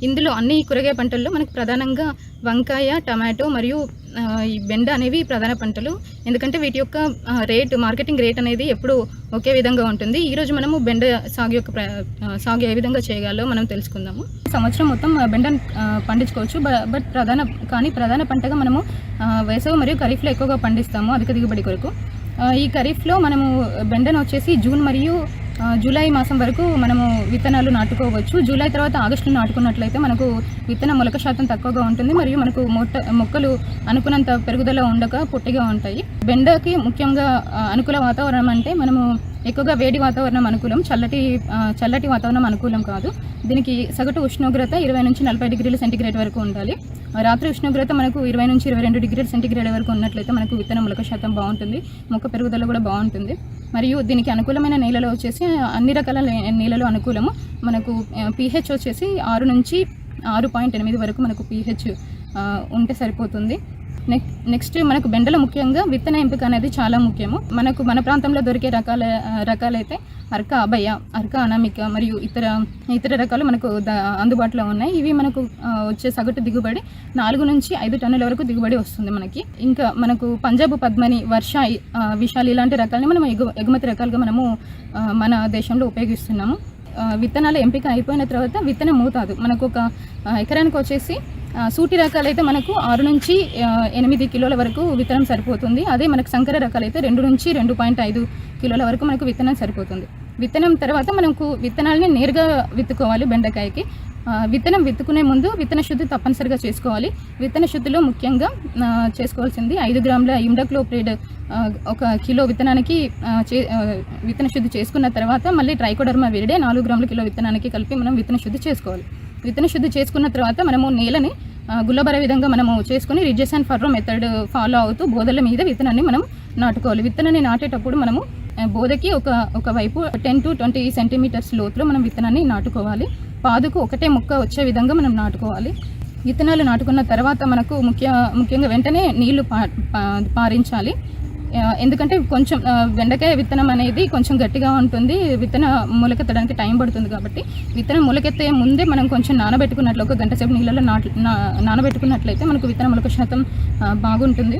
ఇందులో అన్ని కూరగాయ పంటల్లో మనకు ప్రధానంగా వంకాయ, టమాటో మరియు ఈ బెండ అనేవి ప్రధాన పంటలు. ఎందుకంటే వీటి యొక్క మార్కెటింగ్ రేట్ అనేది ఎప్పుడూ ఒకే విధంగా ఉంటుంది. ఈరోజు మనము బెండ సాగు ఏ విధంగా చేయగలో మనం తెలుసుకుందాము. సంవత్సరం మొత్తం బెండను పండించుకోవచ్చు. బట్ ప్రధాన పంటగా మనము వేసవి మరియు ఖరీఫ్లో ఎక్కువగా పండిస్తాము అధిక దిగుబడి కొరకు. ఈ ఖరీఫ్లో మనము బెండను వచ్చేసి జూన్ మరియు జూలై మాసం వరకు మనము విత్తనాలు నాటుకోవచ్చు. జూలై తర్వాత ఆగస్టులో నాటుకున్నట్లయితే మనకు విత్తన మొలక శాతం తక్కువగా ఉంటుంది మరియు మనకు మొక్కలు అనుకున్నంత పెరుగుదల ఉండక పొట్టిగా ఉంటాయి. బెండకి ముఖ్యంగా అనుకూల వాతావరణం అంటే మనము ఎక్కువగా వేడి వాతావరణం అనుకూలం, చల్లటి వాతావరణం అనుకూలం కాదు. దీనికి సగటు ఉష్ణోగ్రత 20 నుంచి 40 డిగ్రీల సెంటీగ్రేడ్ వరకు ఉండాలి. రాత్రి ఉష్ణోగ్రత మనకు 20 నుంచి 22 డిగ్రీల సెంటీగ్రేడ్ వరకు ఉన్నట్లయితే మనకు విత్తన మొలక శాతం బాగుంటుంది, మొక్క పెరుగుదల కూడా బాగుంటుంది. మరియు దీనికి అనుకూలమైన నేలలో వచ్చేసి అన్ని రకాల నేలలు అనుకూలము. మనకు pH వచ్చేసి 6 నుంచి 6.8 వరకు మనకు pH ఉంటే సరిపోతుంది. నెక్స్ట్ మనకు బెండలో ముఖ్యంగా విత్తన ఎంపిక అనేది చాలా ముఖ్యము. మన ప్రాంతంలో దొరికే రకాలైతే అర్క అభయ, అర్క అనామిక మరియు ఇతర రకాలు మనకు అందుబాటులో ఉన్నాయి. ఇవి మనకు వచ్చే సగటు దిగుబడి 4 నుంచి 5 టన్నుల వరకు దిగుబడి వస్తుంది మనకి. ఇంకా మనకు పంజాబ్ పద్మని, వర్ష, విశాలి ఇలాంటి రకాలని మనం ఎగుమతి రకాలుగా మనము మన దేశంలో ఉపయోగిస్తున్నాము. విత్తనాల ఎంపిక అయిపోయిన తర్వాత విత్తన మోతాదు మనకు ఒక ఎకరానికి వచ్చేసి సూటి రకాలైతే మనకు 6 నుంచి 8 కిలోల వరకు విత్తనం సరిపోతుంది. అదే మనకు సంకర రకాలైతే 2 నుంచి 2.5 కిలోల వరకు మనకు విత్తనం సరిపోతుంది. విత్తనం తర్వాత మనకు విత్తనాలని నేరుగా విత్తుకోవాలి. బెండకాయకి విత్తనం విత్తుకునే ముందు విత్తన శుద్ధి తప్పనిసరిగా చేసుకోవాలి. విత్తన శుద్ధిలో ముఖ్యంగా చేసుకోవాల్సింది 5 గ్రాముల ఇమ్డాక్లోప్రిడ్ ఒక కిలో విత్తనానికి విత్తన శుద్ధి చేసుకున్న తర్వాత మళ్ళీ ట్రైకోడర్మా విరిడే 4 గ్రాముల కిలో విత్తనానికి కలిపి మనం విత్తన శుద్ధి చేసుకోవాలి. విత్తన శుద్ధి చేసుకున్న తర్వాత మనము నేలని గుల్లబర విధంగా మనము చేసుకుని ridges and furrow method follow అవుతూ బోదల మీద విత్తనాన్ని మనం నాటుకోవాలి. విత్తనాన్ని నాటేటప్పుడు మనము బోదకి ఒక వైపు 10 to 20 సెంటీమీటర్స్ లోతులో మనం విత్తనాన్ని నాటుకోవాలి. పాదుకు ఒకటే మొక్క వచ్చే విధంగా మనం నాటుకోవాలి. విత్తనాలు నాటుకున్న తర్వాత మనకు ముఖ్యంగా వెంటనే నీళ్లు పారించాలి. ఎందుకంటే కొంచెం బెండకాయ విత్తనం అనేది కొంచెం గట్టిగా ఉంటుంది, విత్తన మొలకెత్తడానికి టైం పడుతుంది. కాబట్టి విత్తనం మొలకెత్తే ముందే మనం కొంచెం నానబెట్టుకున్నట్లు ఒక గంట సేపు నీళ్ళలో నానబెట్టుకున్నట్లయితే మనకు విత్తన మొలక శాతం బాగుంటుంది.